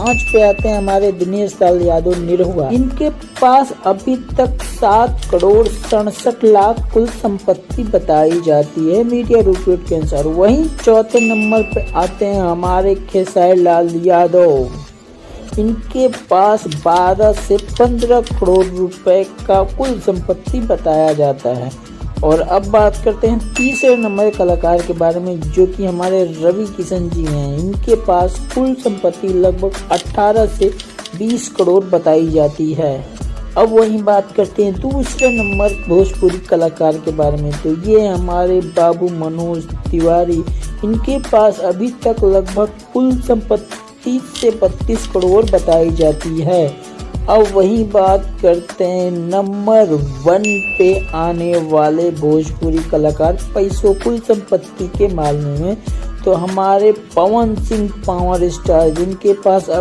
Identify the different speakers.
Speaker 1: 5 पे आते हैं हमारे दिनेश लाल यादव निरहुआ। इनके पास अभी तक 7 करोड़ 67 लाख कुल संपत्ति बताई जाती है मीडिया रिपोर्ट के अनुसार। वहीं चौथे नंबर पे आते हैं हमारे खेसारी लाल यादव। इनके पास 12 से 15 करोड़ रुपए का कुल संपत्ति बताया जाता है। और अब बात करते हैं तीसरे नंबर कलाकार के बारे में, जो कि हमारे रवि किशन जी हैं। इनके पास कुल संपत्ति लगभग 18 से 20 करोड़ बताई जाती है। अब वही बात करते हैं दूसरे नंबर भोजपुरी कलाकार के बारे में, तो ये हमारे बाबू मनोज तिवारी। इनके पास अभी तक लगभग कुल संपत्ति 30 से 32 करोड़ बताई जाती है। अब वही बात करते हैं नंबर 1 पे आने वाले भोजपुरी कलाकार पैसों कुल संपत्ति के मामले में, तो हमारे पवन सिंह पावर स्टार, जिनके पास